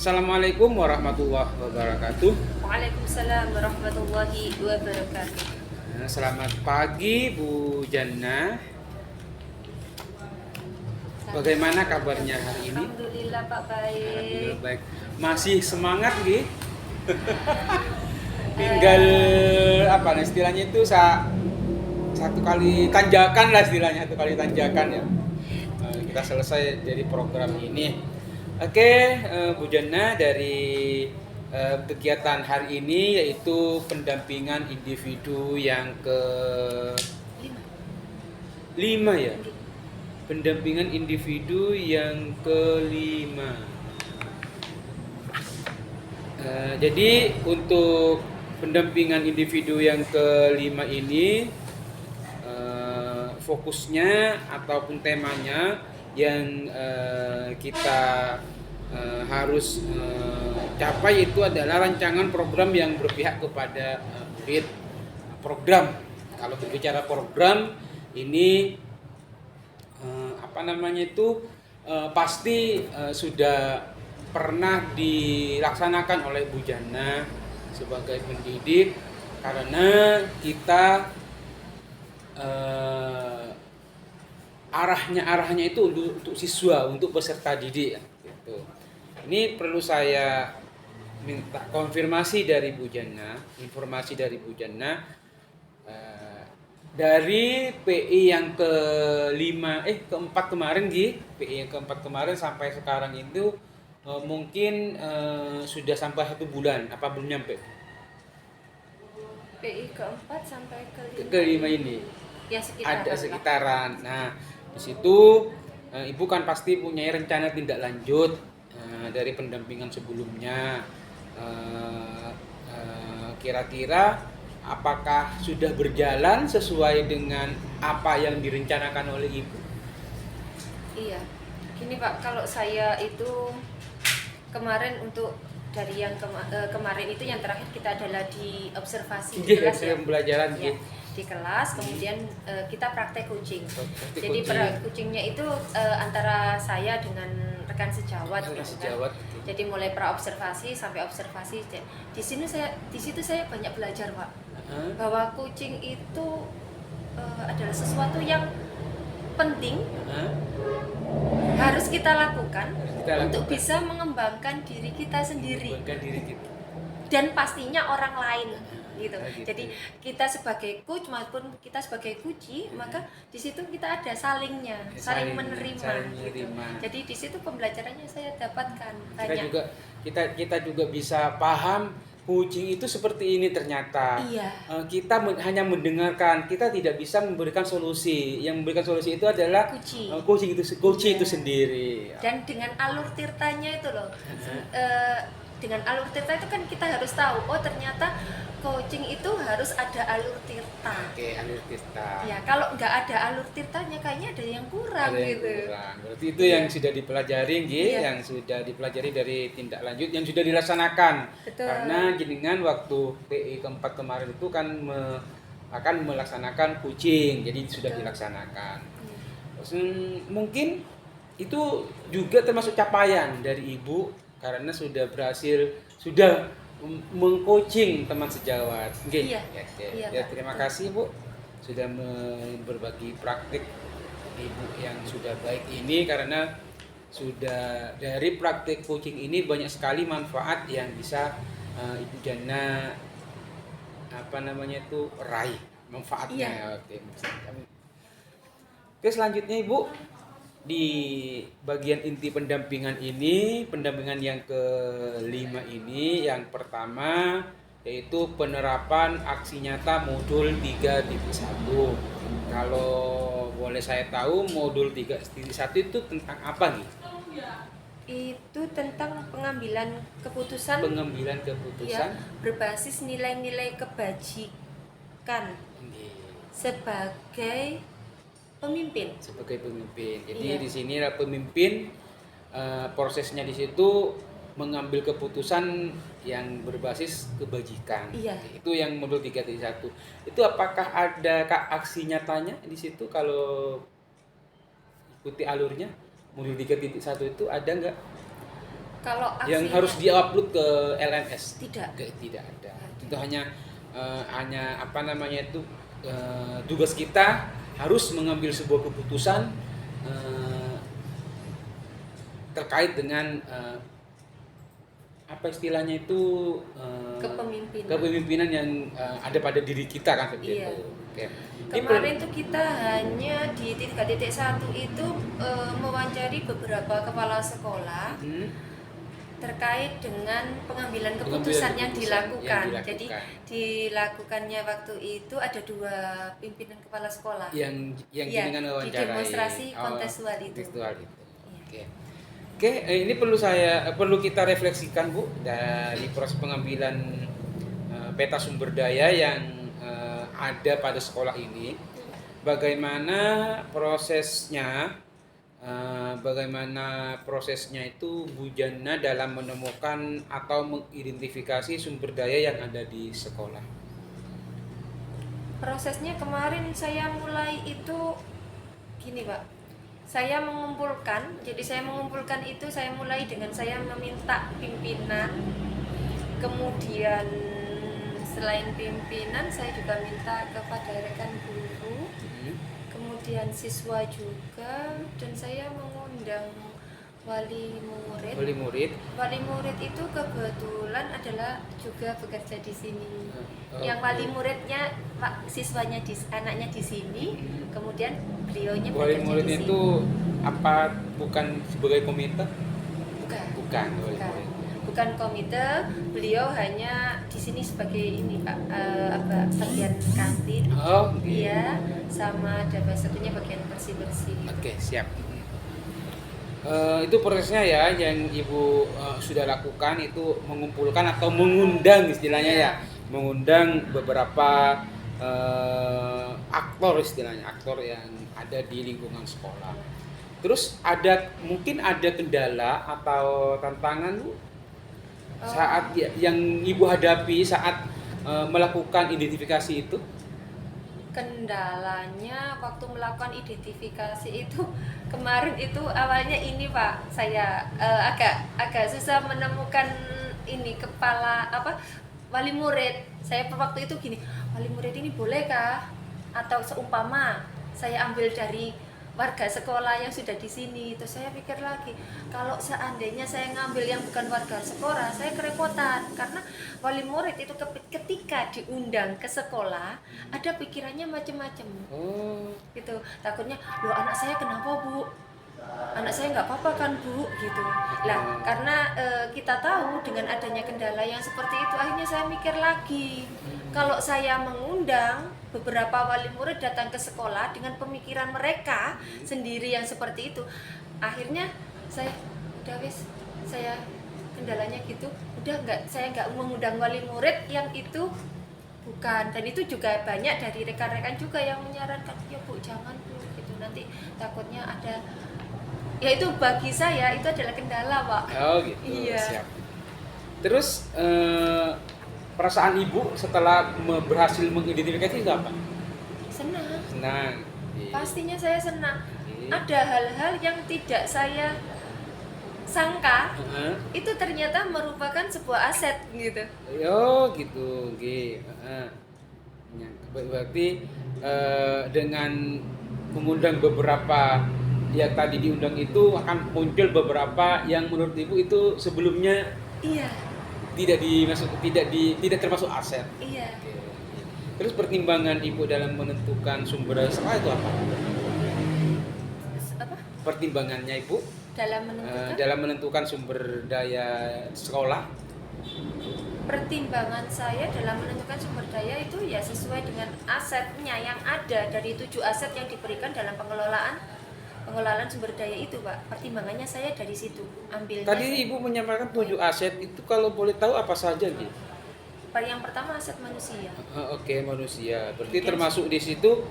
Assalamualaikum warahmatullahi wabarakatuh. Waalaikumsalam warahmatullahi wabarakatuh. Selamat pagi Bu Jannah. Bagaimana kabarnya hari ini? Alhamdulillah Pak, baik. Alhamdulillah baik. Masih semangat nggih? Tinggal apa nih istilahnya itu satu kali tanjakan lah istilahnya, satu kali tanjakan ya. Kita selesai dari program ini. Oke, Bu Jannah, dari kegiatan hari ini yaitu pendampingan individu yang ke 5 ya. Pendampingan individu yang kelima. Jadi untuk pendampingan individu yang kelima ini fokusnya ataupun temanya yang kita harus capai itu adalah rancangan program yang berpihak kepada murid. Program, kalau berbicara program ini pasti sudah pernah dilaksanakan oleh Bu Jannah sebagai pendidik, karena kita arahnya itu untuk siswa, untuk peserta didik gitu. Ini perlu saya minta konfirmasi dari Bu Jannah, informasi dari Bu Jannah. Dari PI yang keempat kemarin PI yang keempat kemarin sampai sekarang itu mungkin sudah sampai 1 bulan, apa belum nyampe? PI keempat sampai kelima ini ya, ada sekitaran. Nah, di situ Ibu kan pasti punya rencana tindak lanjut dari pendampingan sebelumnya. Kira-kira apakah sudah berjalan sesuai dengan apa yang direncanakan oleh Ibu? Iya, gini Pak, kalau saya itu kemarin untuk dari yang kemarin itu yang terakhir kita adalah di observasi di kelas ya. Pembelajaran Ya, di kelas, kemudian kita praktek coaching. Jadi coachingnya itu antara saya dengan rekan sejawat. Jadi mulai pra observasi sampai observasi. Di situ saya banyak belajar Pak, bahwa coaching itu adalah sesuatu yang penting, harus kita lakukan untuk bisa mengembangkan diri kita sendiri dan pastinya orang lain gitu. Jadi kita sebagai coach maupun kita sebagai coachee, maka di situ kita ada saling menerima. Gitu. Jadi di situ pembelajarannya saya dapatkan banyak. Kita juga bisa paham coaching itu seperti ini ternyata. Iya. Kita hanya mendengarkan, kita tidak bisa memberikan solusi. Yang memberikan solusi itu adalah coaching itu sendiri. Dan dengan alur tirtanya itu loh. Dengan alur tirta itu kan kita harus tahu, oh ternyata coaching itu harus ada alur tirta. Oke, alur tirta. Ya, kalau nggak ada alur tirtanya kayaknya ada yang kurang gitu. Berarti itu yang sudah dipelajari yang sudah dipelajari dari tindak lanjut yang sudah dilaksanakan. Betul. Karena jenengan waktu PI keempat kemarin itu kan akan melaksanakan coaching, jadi sudah dilaksanakan. Mungkin itu juga termasuk capaian dari Ibu karena sudah mengcoaching teman sejawat. Iya. Ya, terima kasih Bu sudah berbagi praktik Ibu yang sudah baik ini, karena sudah dari praktik coaching ini banyak sekali manfaat yang bisa Ibu Jannah raih manfaatnya. Iya. Oke, selanjutnya Ibu, di bagian inti pendampingan yang kelima ini, yang pertama yaitu penerapan aksi nyata modul 3.1. Kalau boleh saya tahu, modul 3.1 itu tentang apa nih? Itu tentang pengambilan keputusan ya, berbasis nilai-nilai kebajikan sebagai pemimpin. Jadi di sini pemimpin, prosesnya di situ mengambil keputusan yang berbasis kebajikan. Iya. Itu yang modul 3.1. Itu apakah ada aksi nyatanya di situ kalau ikuti alurnya? Modul 3.1 itu ada nggak? Kalau yang aksinya harus di-upload ke LMS? tidak. Tidak ada. Itu hanya apa namanya itu, tugas kita harus mengambil sebuah keputusan terkait dengan apa istilahnya itu, kepemimpinan yang ada pada diri kita kan seperti iya. itu. Oke. Kemarin tuh kita hanya di 3.1 itu mewawancari beberapa kepala sekolah terkait dengan pengambilan keputusan yang dilakukan. Jadi dilakukannya waktu itu ada 2 pimpinan kepala sekolah yang ya, dengan wawancara di demonstrasi kontestual itu. Oke. Oke, ini perlu kita refleksikan Bu dari proses pengambilan peta sumber daya yang ada pada sekolah ini. Bagaimana prosesnya itu Bu Jana dalam menemukan atau mengidentifikasi sumber daya yang ada di sekolah? Prosesnya kemarin saya mulai itu gini Pak. Saya mengumpulkan itu saya mulai dengan saya meminta pimpinan, kemudian selain pimpinan saya juga minta kepada rekan guru, kemudian siswa juga, dan saya mengundang wali murid. Wali murid itu kebetulan adalah juga bekerja di sini. Yang wali muridnya siswanya anaknya di sini, kemudian beliaunya wali bekerja murid di sini. Itu apa, bukan sebagai komite? Bukan komite, beliau hanya di sini sebagai ini Pak, bagian kantin. Iya, sama ada satunya bagian bersih-bersih. Oke, siap. Itu prosesnya ya yang Ibu sudah lakukan, itu mengumpulkan atau mengundang istilahnya ya, mengundang beberapa aktor yang ada di lingkungan sekolah. Terus mungkin ada kendala atau tantangan Bu saat yang Ibu hadapi saat melakukan identifikasi itu? Kendalanya waktu melakukan identifikasi itu kemarin itu awalnya ini Pak, saya agak susah menemukan ini kepala wali murid. Saya waktu itu gini, wali murid ini bolehkah, atau seumpama saya ambil dari warga sekolah yang sudah di sini. Terus saya pikir lagi, kalau seandainya saya ngambil yang bukan warga sekolah, saya kerepotan, karena wali murid itu ketika diundang ke sekolah ada pikirannya macam-macam. Gitu. Takutnya, loh anak saya kenapa Bu? Anak saya nggak apa-apa kan Bu? Gitu. Lah, karena kita tahu dengan adanya kendala yang seperti itu, akhirnya saya mikir lagi. Kalau saya mengundang beberapa wali murid datang ke sekolah dengan pemikiran mereka sendiri yang seperti itu, akhirnya saya kendalanya gitu, saya nggak mengundang wali murid yang itu bukan. Dan itu juga banyak dari rekan-rekan juga yang menyarankan, ya Bu jangan Bu, gitu, nanti takutnya ada, ya itu bagi saya itu adalah kendala Pak. Gitu. Iya. Siap. Terus perasaan Ibu setelah berhasil mengidentifikasi itu apa? Senang. Pastinya saya senang. Ada hal-hal yang tidak saya sangka, itu ternyata merupakan sebuah aset gitu. Gitu. Berarti dengan mengundang beberapa yang tadi diundang itu akan muncul beberapa yang menurut Ibu itu sebelumnya tidak termasuk aset. Iya. Terus pertimbangan Ibu dalam menentukan sumber daya sekolah itu apa? Pertimbangannya Ibu dalam menentukan sumber daya sekolah? Pertimbangan saya dalam menentukan sumber daya itu ya sesuai dengan asetnya yang ada dari 7 aset yang diberikan dalam pengelolaan sumber daya itu Pak. Pertimbangannya saya dari situ ambilnya. Tadi Ibu menyampaikan 7 aset itu, kalau boleh tahu apa saja gitu? Yang pertama aset manusia. Manusia. Berarti termasuk di situ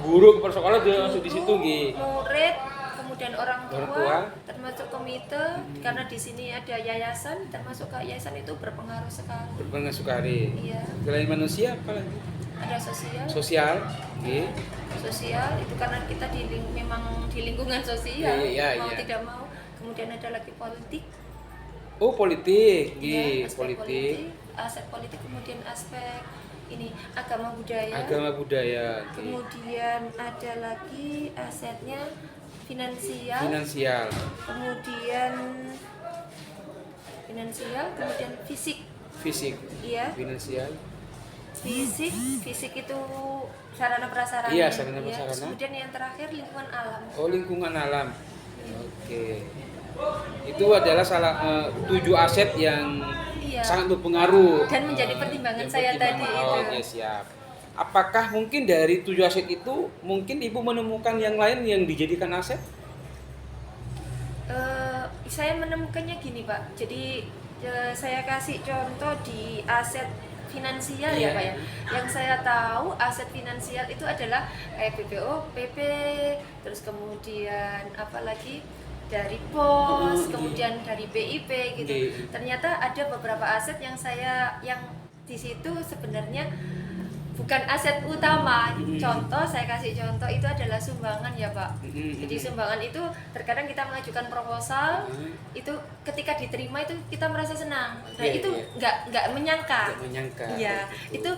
guru kepala sekolah juga masuk di situ gitu. Murid, kemudian orang tua, termasuk komite, karena di sini ada yayasan, termasuk yayasan itu berpengaruh sekali. Iya. Selain manusia apa lagi? Ada sosial. Sosial itu karena kita memang di lingkungan sosial, mau tidak mau. Kemudian ada lagi politik. Oh, politik, Ya, nggih, aspek politik. aspek politik, kemudian aspek ini agama budaya. Agama budaya, nggih. Kemudian ada lagi asetnya finansial. Finansial. Kemudian finansial, kemudian fisik. Fisik. Iya. Finansial. Fisik itu sarana prasarana. Iya, sarana ya. prasarana. Kemudian yang terakhir lingkungan alam. Oh, lingkungan alam. Oke. Itu adalah 7 aset yang Iya. sangat berpengaruh Dan menjadi pertimbangan saya tadi Oh, itu. oke, siap. Apakah mungkin dari 7 aset itu mungkin Ibu menemukan yang lain yang dijadikan aset? Saya menemukannya gini Pak. Jadi saya kasih contoh di aset finansial Iya. ya Pak ya. Yang saya tahu aset finansial itu adalah kayak BPOPP, terus kemudian apalagi dari POS, kemudian dari BIP gitu. Iya. Ternyata ada beberapa aset yang di situ sebenarnya bukan aset utama. Contoh, saya kasih contoh itu adalah sumbangan ya Pak. Jadi sumbangan itu terkadang kita mengajukan proposal, itu ketika diterima itu kita merasa senang. Nah Iya, itu iya. nggak menyangka. Nggak menyangka. Iya, Gitu. itu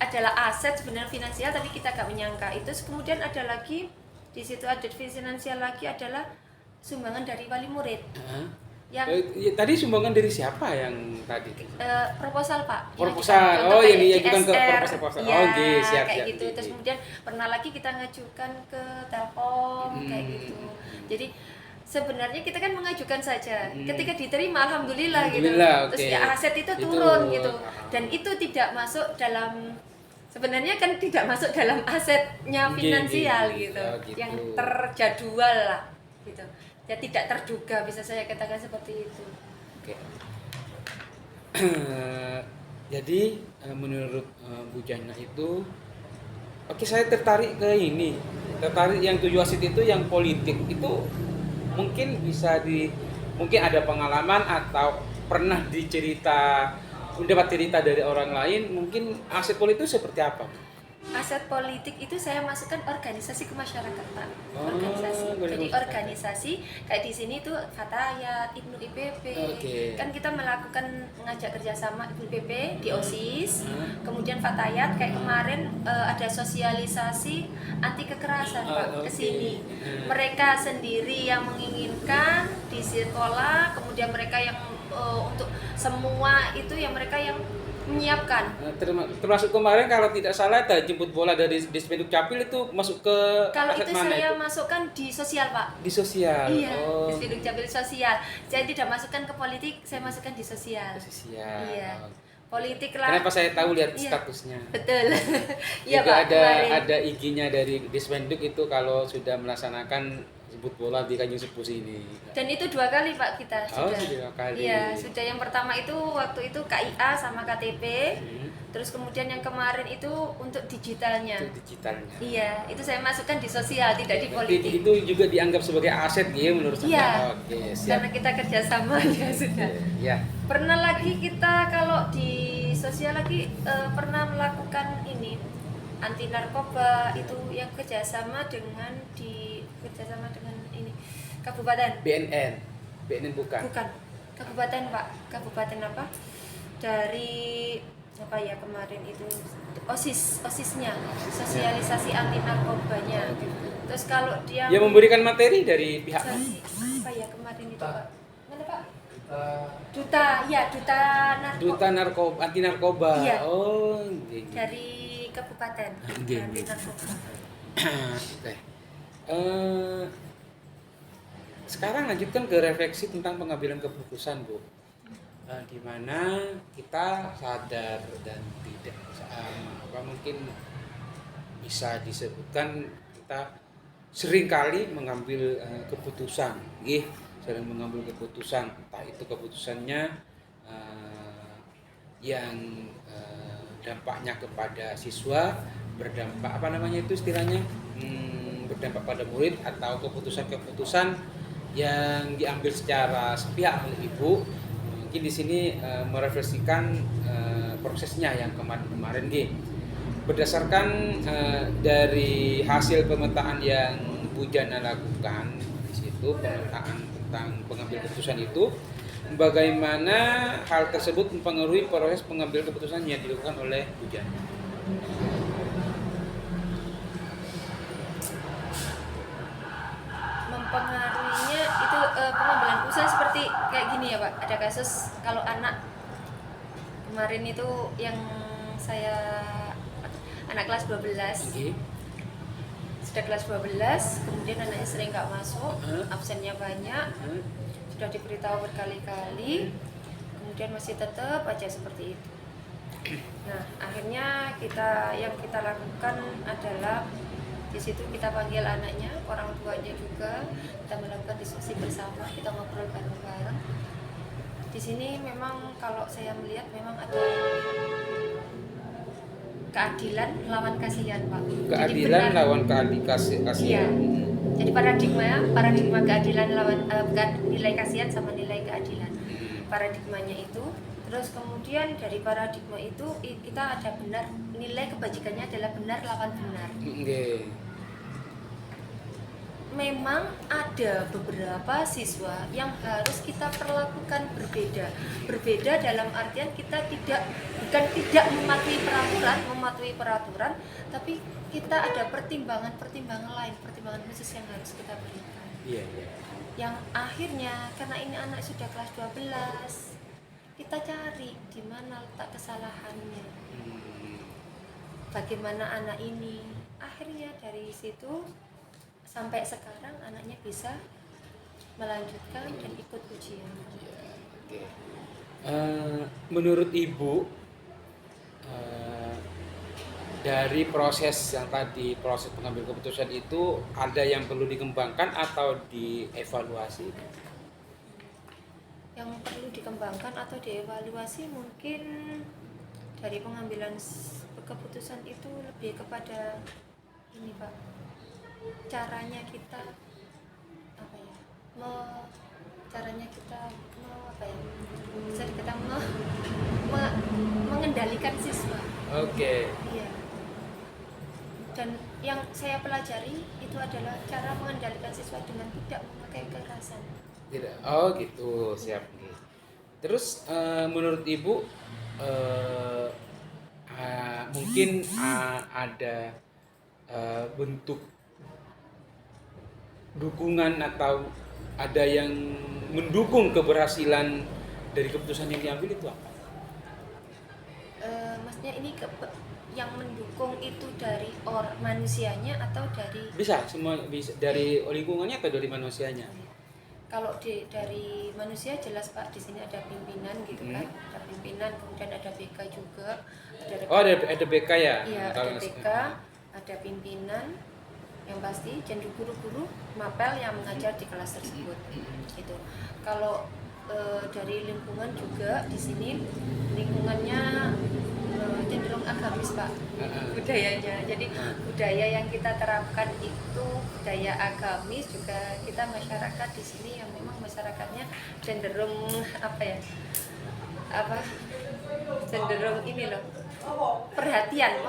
adalah aset sebenarnya finansial tapi kita nggak menyangka. Itu kemudian ada lagi di situ ada finansial lagi adalah sumbangan dari wali murid. Yang Tadi sumbangan dari siapa yang tadi? proposal Pak. Proposal. Contoh Oh, kayak ini ajukan ke CSR. proposal. Ya, Oh, oke, siap, kayak siap. gitu. Terus kemudian pernah lagi kita ngajukan ke Telkom kayak gitu. Jadi sebenarnya kita kan mengajukan saja. Ketika diterima alhamdulillah gitu. Alhamdulillah, Terus oke. ya aset itu turun gitu. Dan itu tidak masuk dalam sebenarnya kan tidak masuk dalam asetnya finansial gitu. Oh, gitu. Yang terjadwal lah gitu. Ya tidak terduga bisa saya katakan seperti itu. Oke. Jadi menurut Bu Jana itu, oke, saya tertarik ke ini, tertarik yang 7 aset itu yang politik itu mungkin mungkin ada pengalaman atau pernah mendapat cerita dari orang lain, mungkin aset politik itu seperti apa? Aset politik itu saya masukkan organisasi kemasyarakatan. Oh, Organisasi. Jadi organisasi. organisasi kayak di sini tuh Fatayat, Ibnu IPP. Oke. Kan kita mengajak kerjasama Ibnu IPP di OSIS. Kemudian Fatayat kayak kemarin ada sosialisasi anti kekerasan Pak ke sini. Mereka sendiri yang menginginkan di sekolah, kemudian mereka yang untuk semua itu yang mereka yang menyiapkan. Termasuk kemarin kalau tidak salah ada jemput bola dari Dispenduk Capil itu masuk ke Kalau aset itu mana saya itu? masukkan di sosial Pak. Di sosial. Iya, Oh, Dispenduk Capil sosial. Saya tidak masukkan ke politik, saya masukkan di sosial. sosial. Iya. Politik lah. Kenapa saya tahu lihat Iya. statusnya? Betul. Iya Juga Pak. kemarin. ada IG-nya dari Dispenduk itu kalau sudah melaksanakan jemput bola di Kanjeng Sepuh sini. Dan itu 2 kali Pak kita Oh, sudah. sudah 2 kali. Iya, sudah yang pertama itu waktu itu KIA sama KTP. Terus kemudian yang kemarin itu untuk digitalnya. Itu digitalnya. Iya, itu saya masukkan di sosial, tidak di Berarti politik. itu juga dianggap sebagai aset ya menurut saya. Iya. Oke, siap. Karena kita kerjasama ya sudah. Ya. Pernah lagi kita kalau di sosial lagi pernah melakukan ini anti narkoba itu yang kerjasama dengan ini kabupaten. BNN bukan. Bukan kabupaten Pak, kabupaten apa? Dari apa ya kemarin itu osisnya sosialisasi anti narkobanya. Terus kalau dia Ya memberikan materi dari pihak apa ya kemarin itu Pak? Mana Pak? Duta narkoba. anti narkoba. Iya. Oh, gitu. Dari kabupaten Iya, anti iya. narkoba. Oke. Sekarang lanjutkan ke refleksi tentang pengambilan keputusan, Bu. Di mana kita sadar dan tidak mungkin bisa disebutkan kita seringkali mengambil keputusan, sering mengambil keputusan, entah itu keputusannya yang dampaknya kepada siswa, berdampak istilahnya berdampak pada murid, atau keputusan-keputusan yang diambil secara sepihak oleh ibu. Mungkin di sini merefleksikan prosesnya yang kemarin berdasarkan dari hasil pemetaan yang Bu Jana lakukan di situ, pemetaan tentang pengambil keputusan itu bagaimana hal tersebut mempengaruhi proses pengambilan keputusan yang dilakukan oleh Bu Jana? Mempengaruhinya itu pengambilan keputusan seperti kayak gini ya Pak. Ada kasus kalau anak kemarin itu yang saya anak kelas 12. Okay. Sudah kelas 12, kemudian anaknya sering nggak masuk, absennya banyak, sudah diberitahu berkali-kali, kemudian masih tetap aja seperti itu. Nah, akhirnya yang kita lakukan adalah di situ kita panggil anaknya, orang tuanya juga, kita melakukan diskusi bersama, kita ngobrol bareng-bareng. Di sini memang kalau saya melihat memang ada keadilan lawan kasihan, Pak. Keadilan lawan kasihan. Iya. Jadi paradigma keadilan lawan nilai kasihan sama nilai keadilan. Paradigmanya itu, terus kemudian dari paradigma itu kita ada benar, nilai kebajikannya adalah benar lawan benar. Okay. Memang ada beberapa siswa yang harus kita perlakukan berbeda dalam artian kita bukan tidak mematuhi peraturan, tapi kita ada pertimbangan lain, pertimbangan khusus yang harus kita berikan. Iya. Yang akhirnya karena ini anak sudah kelas 12, kita cari di mana letak kesalahannya, bagaimana anak ini. Akhirnya dari situ sampai sekarang anaknya bisa melanjutkan dan ikut ujian. Okay. Menurut Ibu, dari proses yang tadi, proses pengambil keputusan itu ada yang perlu dikembangkan atau dievaluasi? Yang perlu dikembangkan atau dievaluasi mungkin dari pengambilan keputusan itu lebih kepada ini Pak. Caranya kita bisa dikatakan mengendalikan siswa. Oke. Iya. Dan yang saya pelajari itu adalah cara mengendalikan siswa dengan tidak memakai kekerasan. Tidak. Oh gitu, siap. Terus menurut Ibu mungkin ada bentuk dukungan atau ada yang mendukung keberhasilan dari keputusan yang diambil itu apa? Maksudnya ini yang mendukung itu dari manusianya atau dari? Bisa, semua bisa dari lingkungannya atau dari manusianya? Kalau dari manusia jelas Pak, di sini ada pimpinan gitu kan, ada pimpinan, kemudian ada BK juga. Ada BK ya? Iya, ada BK, ada pimpinan. Yang pasti dan guru-guru mapel yang mengajar di kelas tersebut. Itu. Kalau dari lingkungan juga di sini lingkungannya cenderung agamis Pak, budayanya. Jadi budaya yang kita terapkan itu budaya agamis juga. Kita masyarakat di sini yang memang masyarakatnya cenderung cenderung ini loh, memperhatikan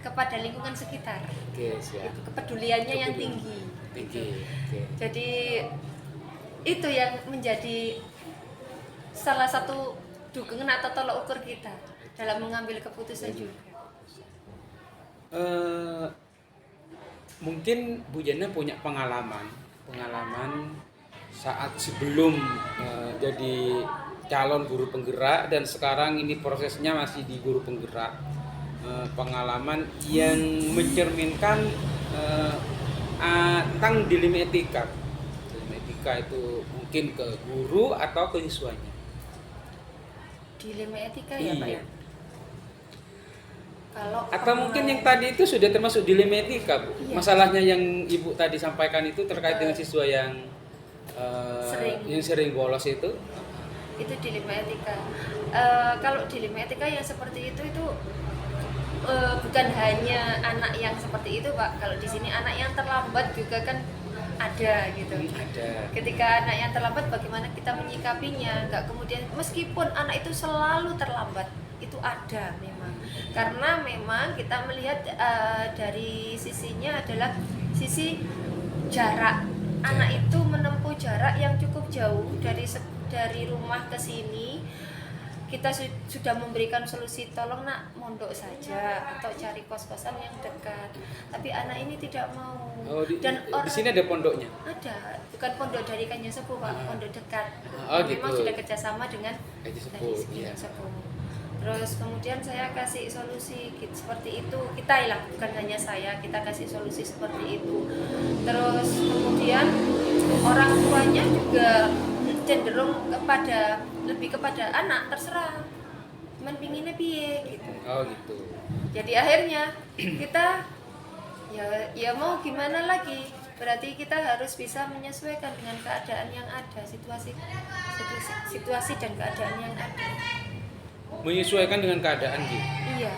kepada lingkungan sekitar. Oke, siap. Itu kepeduliannya yang tinggi. Okay. Jadi itu yang menjadi salah satu dukungan atau tolak ukur kita dalam mengambil keputusan juga. Mungkin Bu Jana punya pengalaman saat sebelum jadi calon guru penggerak dan sekarang ini prosesnya masih di guru penggerak, pengalaman yang mencerminkan tentang dilema etika itu mungkin ke guru atau ke siswanya. Dilema etika ya Pak ya? Atau mungkin yang tadi itu sudah termasuk dilema etika Bu? Iya. Masalahnya yang Ibu tadi sampaikan itu terkait dengan siswa yang sering bolos itu dilema etika. Kalau dilema etika yang seperti itu bukan hanya anak yang seperti itu Pak. Kalau di sini anak yang terlambat juga kan ada gitu. Ada. Ketika anak yang terlambat bagaimana kita menyikapinya? Enggak kemudian meskipun anak itu selalu terlambat, itu ada memang. Karena memang kita melihat dari sisinya adalah sisi jarak. Anak itu menempuh jarak yang cukup jauh dari rumah ke sini kita sudah memberikan solusi, tolong nak mondok saja atau cari kos-kosan yang dekat, tapi anak ini tidak mau. Dan di sini ada pondoknya? Ada, bukan pondok dari Kanjeng Sepuh Pak, pondok dekat. Gitu. Memang sudah kerjasama dengan Kanjeng Sepuh. Terus kemudian saya kasih solusi seperti itu, kita hilang, bukan hanya saya, kita kasih solusi seperti itu. Terus kemudian orang tuanya juga cenderung lebih kepada anak, terserah cuman pinginnya piye gitu. Gitu. Jadi akhirnya kita ya mau gimana lagi, berarti kita harus bisa menyesuaikan dengan keadaan yang ada, situasi dan keadaan yang ada. Menyesuaikan dengan keadaan gitu. Iya,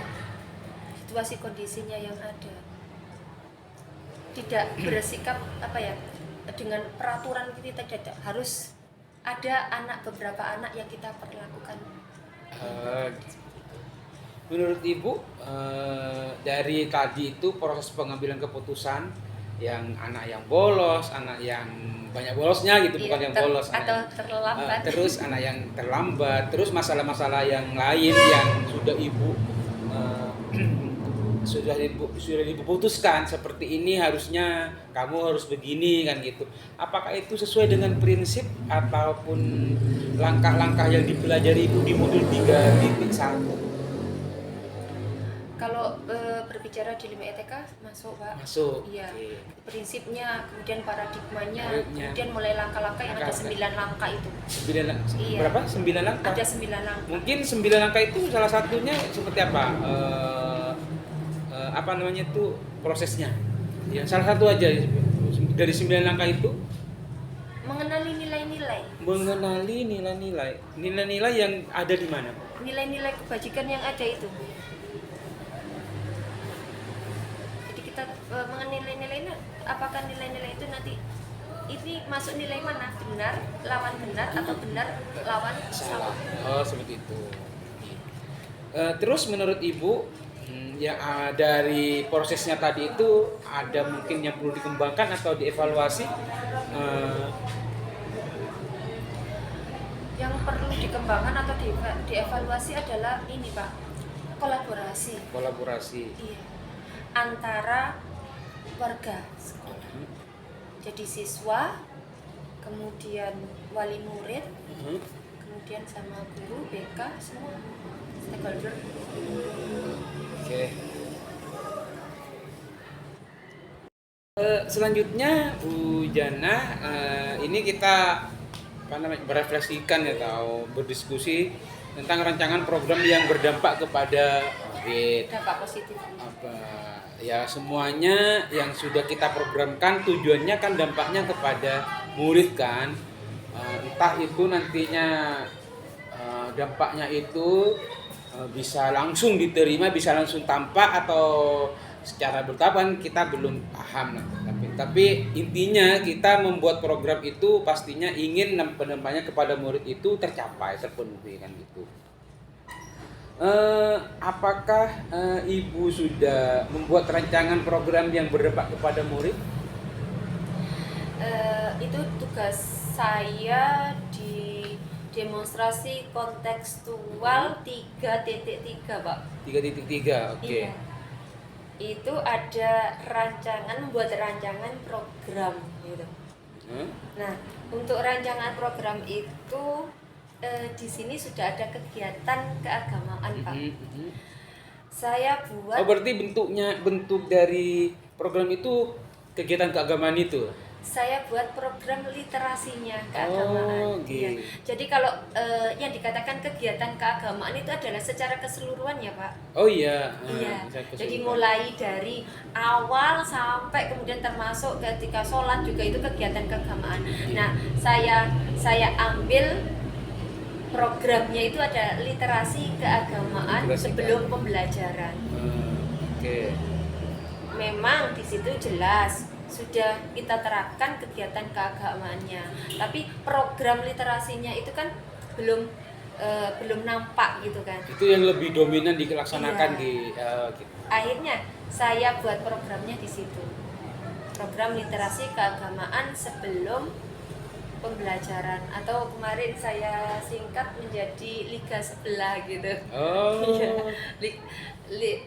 situasi kondisinya yang ada, tidak bersikap dengan peraturan kita tidak harus ada beberapa anak yang kita perlakukan. Menurut Ibu, dari tadi itu proses pengambilan keputusan yang anak yang bolos, anak yang banyak bolosnya gitu, bukan yang bolos atau terlambat. Terus anak yang terlambat, terus masalah-masalah yang lain yang sudah Ibu sudah Ibu putuskan seperti ini, harusnya kamu harus begini kan gitu. Apakah itu sesuai dengan prinsip ataupun langkah-langkah yang dipelajari Ibu di modul 3.1? Kalau berbicara di 5 ETK masuk Pak. Masuk. Iya. Okay. Prinsipnya, kemudian paradigmanya, kemudian mulai langkah-langkah yang ada 9 langkah itu. 9 langkah. Iya. Berapa? 9 langkah. Ada 9 langkah. Mungkin 9 langkah itu salah satunya seperti apa? Apa namanya itu prosesnya? Ya, salah satu aja dari 9 langkah itu. Mengenali nilai-nilai. Mengenali nilai-nilai. Nilai-nilai yang ada di mana? Nilai-nilai kebajikan yang ada itu. Jadi kita mengenai nilai-nilai, apakah nilai-nilai itu nanti ini masuk nilai mana? Benar lawan benar atau benar lawan salah? Seperti itu. Terus menurut Ibu, yang dari prosesnya tadi itu ada mungkin yang perlu dikembangkan atau dievaluasi? Yang perlu dikembangkan atau dievaluasi adalah ini Pak, kolaborasi. Iya. Antara warga sekolah. Jadi siswa, kemudian wali murid, kemudian sama guru, BK, semua stakeholder. Oke. Selanjutnya Bu Jana, ini kita berefleksikan atau berdiskusi tentang rancangan program yang berdampak kepada murid. Dampak positif. Ya semuanya yang sudah kita programkan tujuannya kan dampaknya kepada murid kan. Entah itu nantinya dampaknya itu bisa langsung diterima, bisa langsung tampak atau secara bertahap kan kita belum paham. Tapi intinya kita membuat program itu pastinya ingin pendampaknya kepada murid itu tercapai, terpenuhi kan gitu. Apakah Ibu sudah membuat rancangan program yang berdampak kepada murid? Itu tugas saya di demonstrasi kontekstual 3.3 Pak. 3.3, oke. Iya. Itu ada membuat rancangan program gitu. Nah, untuk rancangan program itu di sini sudah ada kegiatan keagamaan Pak. Saya buat. Berarti bentuk dari program itu kegiatan keagamaan itu? Saya buat program literasinya keagamaan. Gitu. Ya. Jadi kalau yang dikatakan kegiatan keagamaan itu adalah secara keseluruhan ya Pak. Oh iya. Iya. Jadi mulai dari awal sampai kemudian termasuk ketika sholat juga itu kegiatan keagamaan. Nah, saya ambil programnya itu ada literasi keagamaan sebelum pembelajaran. Oke. Memang di situ jelas sudah kita terapkan kegiatan keagamaannya, tapi program literasinya itu kan belum nampak gitu kan. Itu yang lebih dominan dilaksanakan gitu. Akhirnya saya buat programnya di situ, program literasi keagamaan sebelum pembelajaran, atau kemarin saya singkat menjadi liga sebelah gitu. Oh. Iya.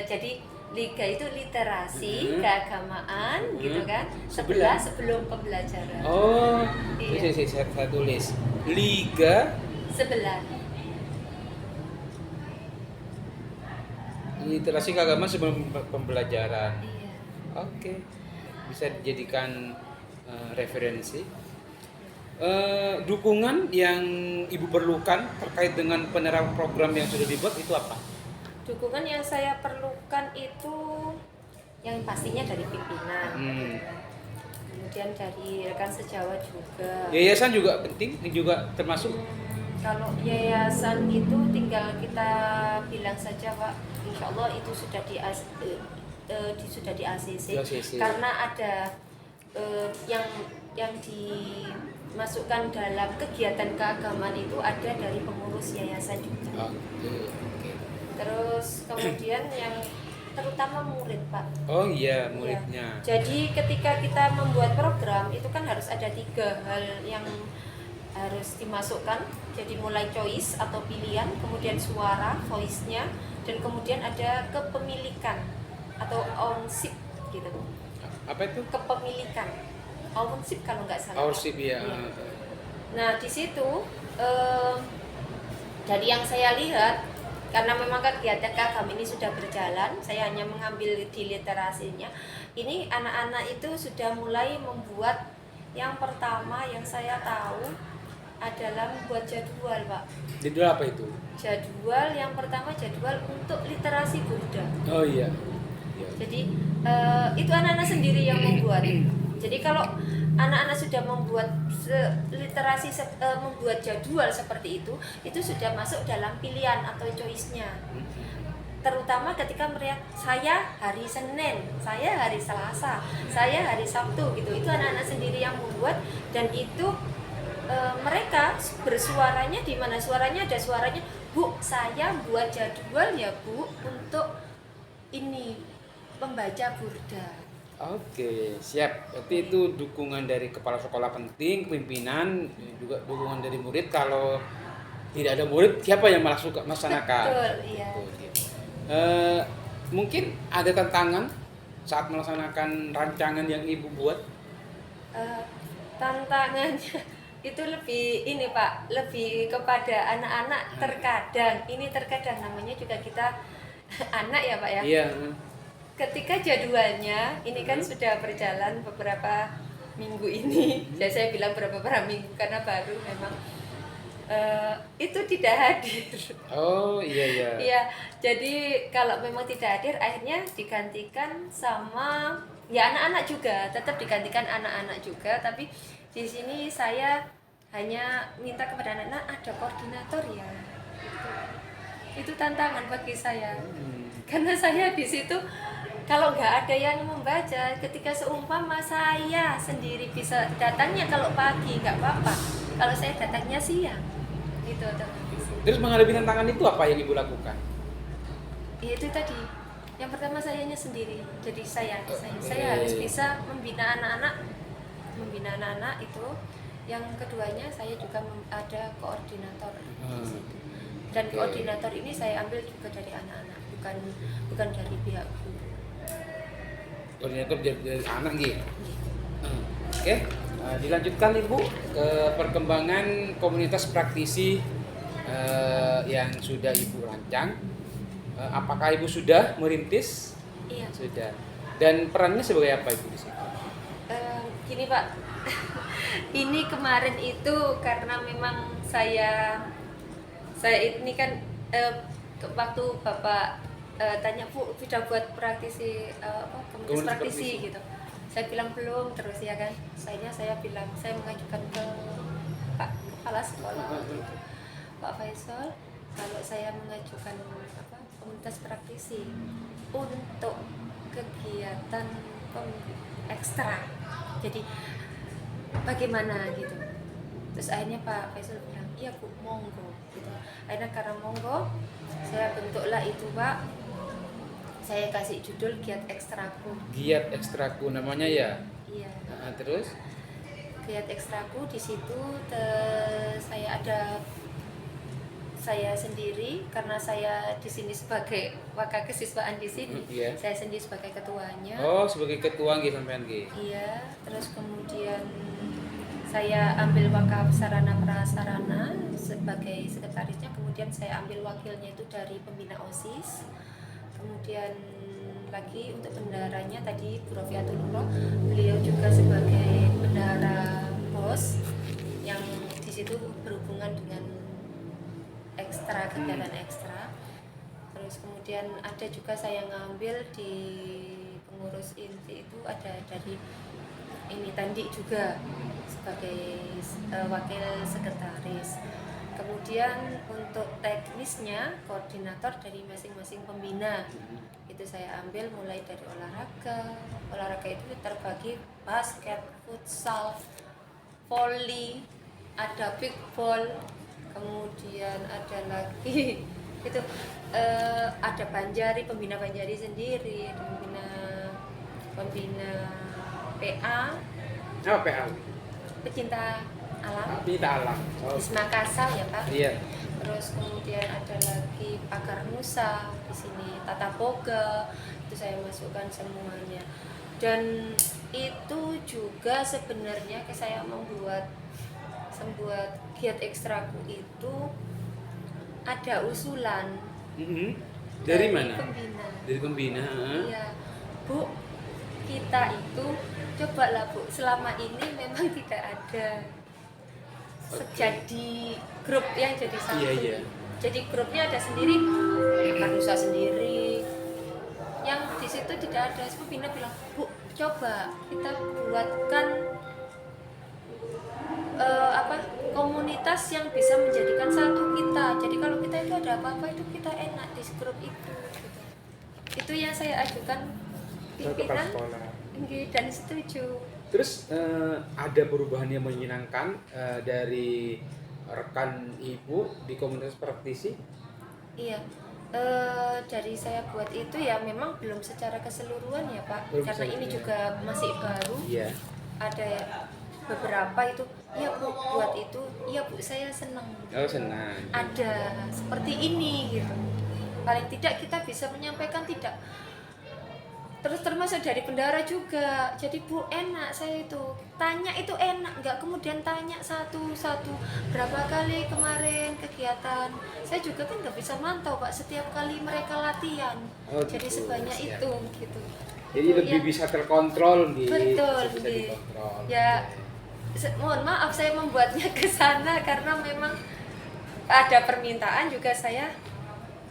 Jadi liga itu literasi, keagamaan gitu kan. Sebelah sebelum pembelajaran. Oh. Iya. Saya tulis liga Sebelah. literasi keagamaan sebelum pembelajaran. Iya. Oke. Bisa dijadikan referensi. Dukungan yang Ibu perlukan terkait dengan penerapan program yang sudah dibuat itu apa? Dukungan yang saya perlukan itu yang pastinya dari pimpinan, kemudian dari rekan sejawat juga. Yayasan juga penting, juga termasuk. Kalau yayasan itu tinggal kita bilang saja Pak, insya Allah itu sudah sudah di ACC, karena ada yang dimasukkan dalam kegiatan keagamaan itu ada dari pengurus yayasan juga. Oke. Terus kemudian yang terutama murid Pak. Oh iya, muridnya. Ya. Jadi ketika kita membuat program itu kan harus ada 3 hal yang harus dimasukkan. Jadi mulai choice atau pilihan, kemudian suara, voice-nya, dan kemudian ada kepemilikan atau ownership gitu. Apa itu? Kepemilikan. Ownership kalau nggak salah. Ownership ya. Nah di situ dari yang saya lihat, karena memang kegiatan keagamaan ini sudah berjalan, saya hanya mengambil di literasinya. Ini anak-anak itu sudah mulai membuat, yang pertama yang saya tahu adalah membuat jadwal Pak. Jadwal apa itu? Jadwal yang pertama jadwal untuk literasi Buddha. Oh iya. Jadi itu anak-anak sendiri yang membuat. Jadi kalau anak-anak sudah membuat literasi, membuat jadwal seperti itu sudah masuk dalam pilihan atau choice-nya. Terutama ketika mereka, saya hari Senin, saya hari Selasa, saya hari Sabtu gitu. Itu anak-anak sendiri yang membuat, dan itu mereka bersuaranya di mana? Suaranya ada suaranya, Bu, saya buat jadwal ya Bu untuk ini membaca Burda. Oke, siap. Berarti itu dukungan dari kepala sekolah penting, pimpinan, juga dukungan dari murid. Kalau tidak ada murid, siapa yang melaksanakan? Betul, iya. Mungkin ada tantangan saat melaksanakan rancangan yang Ibu buat? Tantangannya itu lebih ini Pak, lebih kepada anak-anak. Terkadang namanya juga kita anak ya Pak ya. Iya. Ketika jadwalnya ini kan sudah berjalan beberapa minggu ini, saya bilang beberapa minggu karena baru memang itu tidak hadir. Oh iya. Iya, jadi kalau memang tidak hadir, akhirnya digantikan sama ya anak-anak juga, tetap digantikan anak-anak juga. Tapi di sini saya hanya minta kepada anak-anak ada koordinator ya. Itu tantangan bagi saya, karena saya di situ kalau nggak ada yang membaca, ketika seumpama saya sendiri bisa datangnya kalau pagi nggak apa-apa, kalau saya datangnya siang gitu. Terus menghadapi tantangan itu apa yang Ibu lakukan? Ya, itu tadi yang pertama sayanya sendiri, jadi saya harus bisa membina anak-anak itu. Yang keduanya saya juga ada koordinator di situ. Dan koordinator ini saya ambil juga dari anak-anak, bukan dari pihak guru. Koordinator dari anak gitu. Oke, dilanjutkan Ibu ke perkembangan komunitas praktisi yang sudah Ibu rancang. Apakah Ibu sudah merintis? Iya. Sudah. Dan perannya sebagai apa Ibu di sini? Gini Pak, ini kemarin itu karena memang saya ini kan waktu Bapak tanya Bu sudah buat praktisi komunitas praktisi gitu, saya bilang belum, terus ya kan saya bilang saya mengajukan ke Pak Kepala Sekolah gitu, Pak Faisal, kalau saya mengajukan komunitas praktisi untuk kegiatan ekstra, jadi bagaimana gitu. Terus akhirnya Pak Faisal bilang iya Bu, monggo gitu. Akhirnya karena monggo saya bentuklah itu Pak, saya kasih judul Giat Ekstraku. Giat Ekstraku namanya ya? Iya. Terus? Giat ekstraku di situ saya sendiri karena saya di sini sebagai wakil kesiswaan di sini. Iya. Saya sendiri sebagai ketuanya. Oh, sebagai ketua nggih sampean nggih. Iya, terus kemudian saya ambil wakaf sarana prasarana sebagai sekretarisnya, kemudian saya ambil wakilnya itu dari pembina OSIS. Kemudian lagi untuk bendaharanya tadi Bu Rofiatullah, beliau juga sebagai bendahara BOS yang di situ berhubungan dengan ekstra, kegiatan ekstra. Terus kemudian ada juga saya ngambil di pengurus inti itu ada dari ini Tandi juga sebagai wakil sekretaris. Kemudian untuk teknisnya koordinator dari masing-masing pembina itu saya ambil mulai dari olahraga itu terbagi basket, futsal, volley, ada pickball, kemudian ada lagi itu ada pembina Banjari sendiri, pembina PA. Apa PA? Pecinta alam. Pecinta alam. Oh. Wisma Kasal ya Pak. Iya. Terus kemudian ada lagi Pagar Nusa di sini, Tata Boga, itu saya masukkan semuanya. Dan itu juga sebenarnya saya membuat giat ekstraku itu ada usulan. Dari mana? Pembina. Dari pembina. Iya, Bu, kita itu cobalah Bu, selama ini memang tidak ada jadi grup yang jadi satu. Iya. Jadi grupnya ada sendiri, Kanusa sendiri. Yang di situ tidak ada. Pembina bilang, Bu, coba kita buatkan komunitas yang bisa menjadikan satu kita. Jadi kalau kita itu ada apa-apa itu kita enak di grup itu. Gitu. Itu yang saya ajukan pimpinan dan setuju. Terus ada perubahan yang menyenangkan dari rekan ibu di komunitas praktisi? Iya, dari saya buat itu ya memang belum secara keseluruhan ya Pak, karena ini juga masih baru. Iya. Ada beberapa itu, ya Bu buat itu, iya Bu saya senang. Oh senang. Ada seperti ini gitu. Paling tidak kita bisa menyampaikan tidak. Terus termasuk dari bendahara juga, jadi Bu enak saya itu tanya itu enak, nggak kemudian tanya satu-satu berapa kali kemarin kegiatan. Saya juga kan nggak bisa mantau Pak setiap kali mereka latihan, oh, jadi gitu, sebanyak ya. itu gitu. Jadi lebih bisa terkontrol gitu. Betul, bisa dikontrol. Ya mohon maaf saya membuatnya ke sana karena memang ada permintaan juga, saya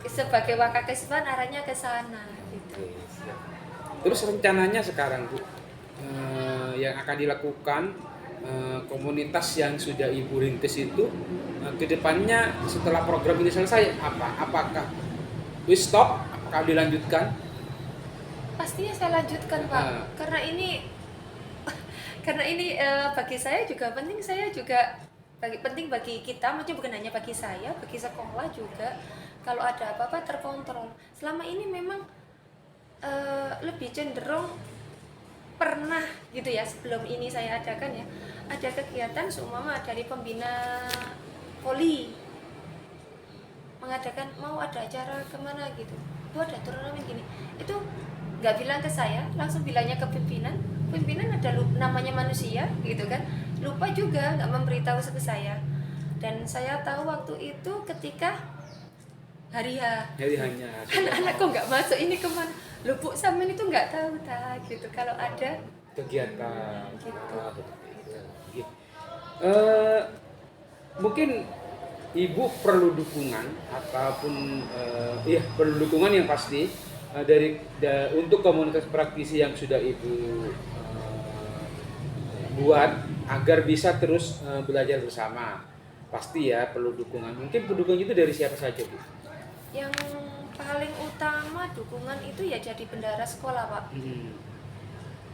sebagai wakil kesiswaan arahnya ke sana gitu. Terus rencananya sekarang Bu, yang akan dilakukan komunitas yang sudah Ibu rintis itu kedepannya setelah program ini selesai apa? Apakah we stop? Apakah dilanjutkan? Pastinya saya lanjutkan Pak, karena ini bagi saya juga penting. Saya juga penting bagi kita, maksudnya bukan hanya bagi saya, bagi sekolah juga. Kalau ada apa-apa terkontrol. Selama ini memang lebih cenderung pernah gitu ya, sebelum ini saya adakan ya, ada kegiatan seumpama dari pembina voli mengadakan mau ada acara kemana gitu, Bu ada turnamen gini, itu nggak bilang ke saya, langsung bilangnya ke pimpinan ada namanya manusia gitu kan, lupa juga nggak memberitahu ke saya. Dan saya tahu waktu itu ketika hari hanya anak-anak kok nggak masuk ini kemana, lu Bu Samin itu nggak tahu gitu kalau ada kegiatan gitu. Mungkin Ibu perlu dukungan ataupun perlu dukungan yang pasti untuk komunitas praktisi yang sudah Ibu buat agar bisa terus belajar bersama. Pasti ya perlu dukungan. Mungkin pendukung itu dari siapa saja Bu? Yang paling utama dukungan itu ya jadi bendahara sekolah Pak.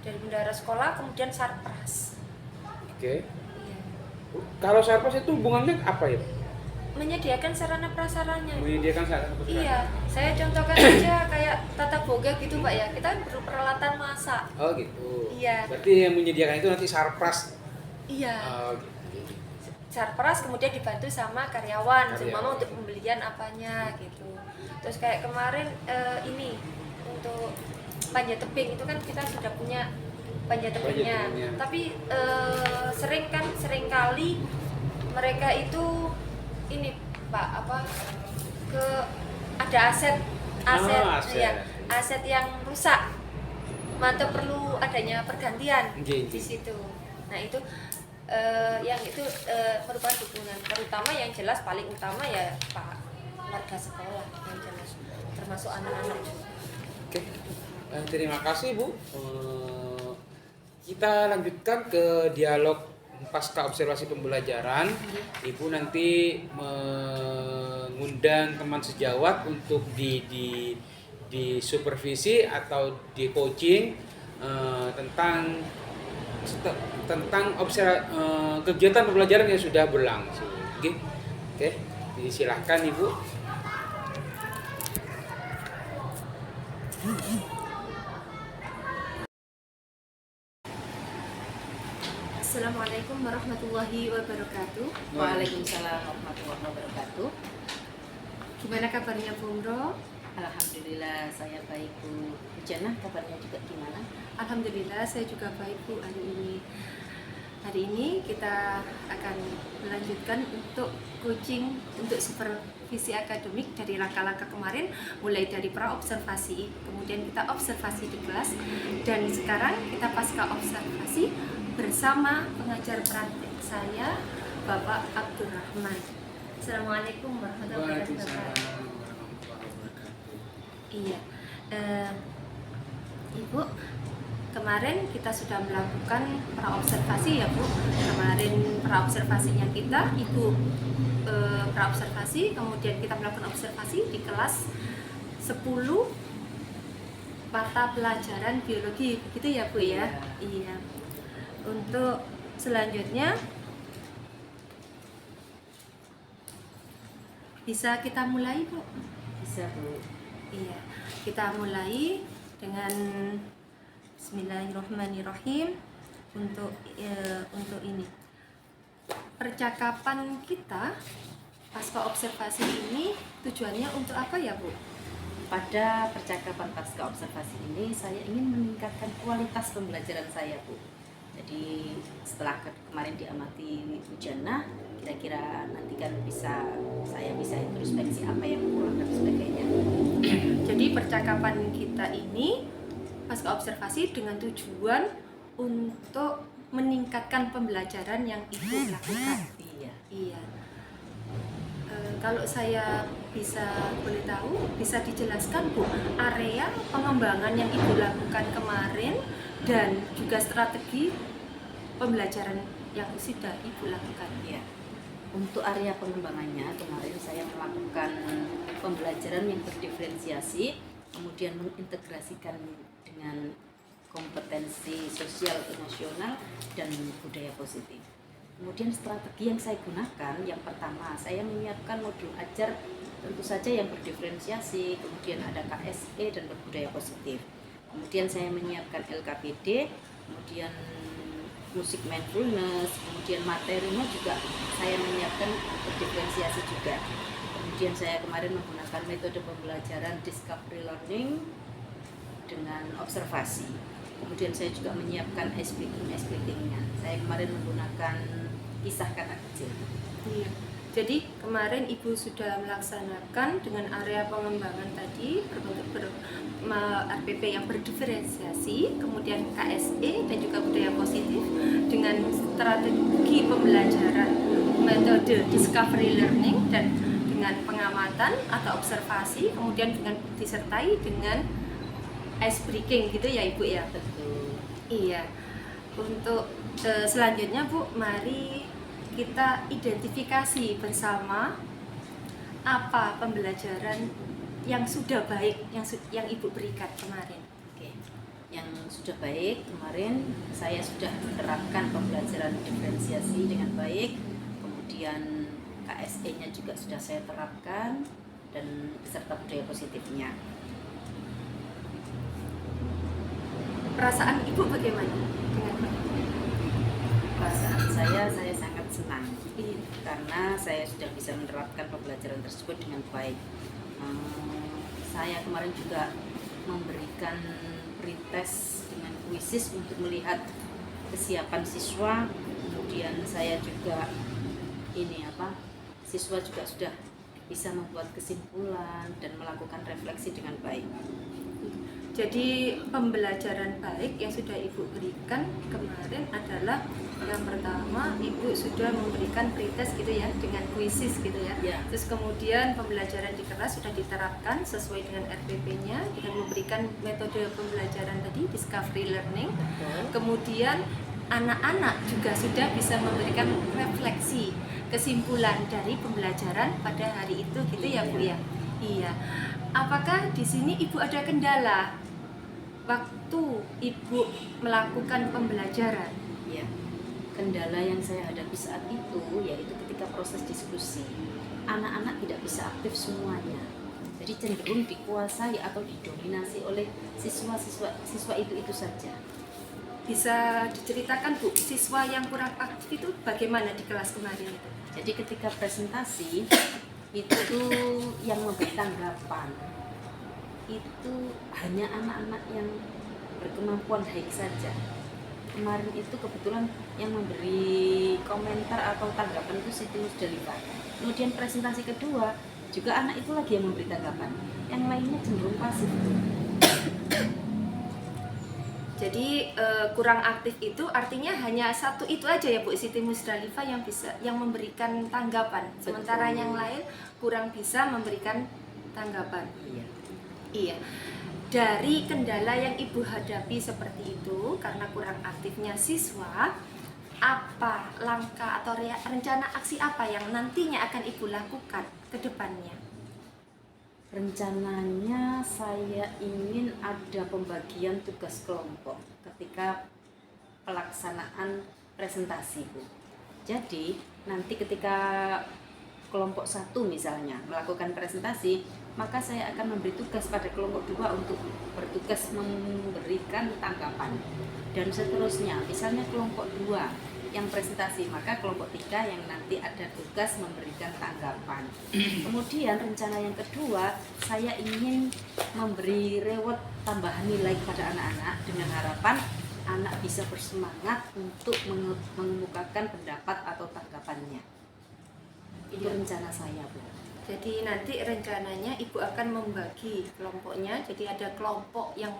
Dari bendahara sekolah, kemudian sarpras. Oke. Iya. Kalau sarpras itu hubungannya apa ya? Menyediakan sarana prasaranya. Menyediakan sarana prasarana. Iya, saya contohkan aja kayak Tata Boga gitu Pak ya. Kita perlu peralatan masak. Oh gitu. Iya. Berarti yang menyediakan itu nanti sarpras Iya. Oh, gitu. Sarperas kemudian dibantu sama karyawan mama untuk pembelian apanya gitu. Terus kayak kemarin ini untuk panjat tebing itu kan kita sudah punya panjat tebingnya. Tapi sering kali mereka itu ini Pak ada aset yang rusak. Atau perlu adanya pergantian di situ. Nah, itu yang itu merupakan dukungan, terutama yang jelas paling utama ya Pak warga sekolah yang jelas, termasuk anak-anak juga. Oke, terima kasih Bu. Kita lanjutkan ke dialog pasca observasi pembelajaran. Ibu nanti mengundang teman sejawat untuk di supervisi atau di coaching tentang kegiatan pembelajaran yang sudah berlangsung. Oke, silakan Ibu. Assalamualaikum warahmatullahi wabarakatuh. Waalaikumsalam warahmatullahi wabarakatuh. Gimana kabarnya Bung Ro? Alhamdulillah saya baik Bu. Jannah kabarnya juga gimana? Alhamdulillah saya juga baik Bu hari ini. Hari ini kita akan melanjutkan untuk coaching untuk supervisi akademik dari langkah-langkah kemarin, mulai dari pra-observasi, kemudian kita observasi di kelas, dan sekarang kita pasca observasi bersama pengajar praktik saya, Bapak Abdurrahman. Assalamualaikum warahmatullahi wabarakatuh. Iya, Ibu, kemarin kita sudah melakukan praobservasi ya Bu. Kemarin praobservasinya kita, Ibu praobservasi, kemudian kita melakukan observasi di kelas 10 mata pelajaran biologi, begitu ya Bu ya? Iya. Untuk selanjutnya bisa kita mulai Bu? Bisa Bu. Iya, kita mulai dengan Bismillahirrahmanirrahim. Untuk ini percakapan kita pasca observasi ini tujuannya untuk apa ya Bu? Pada percakapan pasca observasi ini saya ingin meningkatkan kualitas pembelajaran saya Bu. Jadi setelah kemarin diamati Bu Jannah, kira-kira nanti kan saya bisa introspeksi apa yang kurang dan sebagainya. Jadi percakapan kita ini pasca observasi dengan tujuan untuk meningkatkan pembelajaran yang Ibu lakukan. Iya. Kalau saya boleh tahu, bisa dijelaskan Bu area pengembangan yang Ibu lakukan kemarin dan juga strategi pembelajaran yang sudah Ibu lakukan. Ya. Untuk area pengembangannya kemarin saya melakukan pembelajaran yang berdiferensiasi, kemudian mengintegrasikan dengan kompetensi sosial emosional dan budaya positif. Kemudian strategi yang saya gunakan, yang pertama saya menyiapkan modul ajar tentu saja yang berdiferensiasi, kemudian ada KSE dan berbudaya positif. Kemudian saya menyiapkan LKPD, kemudian musik mindfulness, kemudian materinya juga saya menyiapkan berdiferensiasi juga. Kemudian saya kemarin menggunakan metode pembelajaran discovery learning dengan observasi. Kemudian saya juga menyiapkan speaking-nya. Saya kemarin menggunakan kisah kata kecil. Iya. Jadi kemarin Ibu sudah melaksanakan dengan area pengembangan tadi berbentuk RPP yang berdiferensiasi, kemudian KSE dan juga budaya positif dengan strategi pembelajaran metode discovery learning dan dengan pengamatan atau observasi, kemudian dengan disertai dengan ice breaking gitu ya Ibu ya. Betul. Iya. Untuk selanjutnya Bu, mari kita identifikasi bersama apa pembelajaran yang sudah baik yang Ibu berikan kemarin. Oke. Yang sudah baik kemarin saya sudah menerapkan pembelajaran diferensiasi dengan baik, kemudian KSE-nya juga sudah saya terapkan dan beserta budaya positifnya. Perasaan Ibu bagaimana dengan perasaan saya sangat senang karena saya sudah bisa menerapkan pembelajaran tersebut dengan baik. Saya kemarin juga memberikan pretest dengan kuisis untuk melihat kesiapan siswa. Kemudian saya juga siswa juga sudah bisa membuat kesimpulan dan melakukan refleksi dengan baik. Jadi pembelajaran baik yang sudah Ibu berikan kemarin adalah yang pertama Ibu sudah memberikan pretest gitu ya dengan kuisis gitu ya. Terus kemudian pembelajaran di kelas sudah diterapkan sesuai dengan RPP-nya dengan memberikan metode pembelajaran tadi discovery learning. Kemudian anak-anak juga sudah bisa memberikan refleksi kesimpulan dari pembelajaran pada hari itu gitu ya Bu ya. Iya. Apakah di sini Ibu ada kendala waktu Ibu melakukan pembelajaran? Ya, kendala yang saya hadapi saat itu yaitu ketika proses diskusi, anak-anak tidak bisa aktif semuanya. Jadi cenderung dikuasai atau didominasi oleh siswa itu saja. Bisa diceritakan Bu, siswa yang kurang aktif itu bagaimana di kelas kemarin itu? Jadi ketika presentasi itu yang memberi tanggapan itu hanya anak-anak yang berkemampuan baik saja. Kemarin itu kebetulan yang memberi komentar atau tanggapan itu Siti Musdalifah. Kemudian presentasi kedua juga anak itu lagi yang memberi tanggapan, yang lainnya cenderung pasif. Jadi kurang aktif itu artinya hanya satu itu aja ya Bu, Siti Musdalifah yang memberikan tanggapan. Sementara Betul. yang lain kurang bisa memberikan tanggapan. Iya. Dari kendala yang Ibu hadapi seperti itu karena kurang aktifnya siswa, apa langkah atau rencana aksi apa yang nantinya akan Ibu lakukan ke depannya? Rencananya saya ingin ada pembagian tugas kelompok ketika pelaksanaan presentasi, Bu. Jadi nanti ketika kelompok 1 misalnya melakukan presentasi, maka saya akan memberi tugas pada kelompok 2 untuk bertugas memberikan tanggapan. Dan seterusnya, misalnya kelompok 2 yang presentasi, maka kelompok 3 yang nanti ada tugas memberikan tanggapan. Kemudian rencana yang kedua, saya ingin memberi reward tambahan nilai kepada anak-anak dengan harapan anak bisa bersemangat untuk mengemukakan pendapat atau tanggapannya. Itu rencana saya, Bu. Jadi nanti rencananya Ibu akan membagi kelompoknya. Jadi ada kelompok yang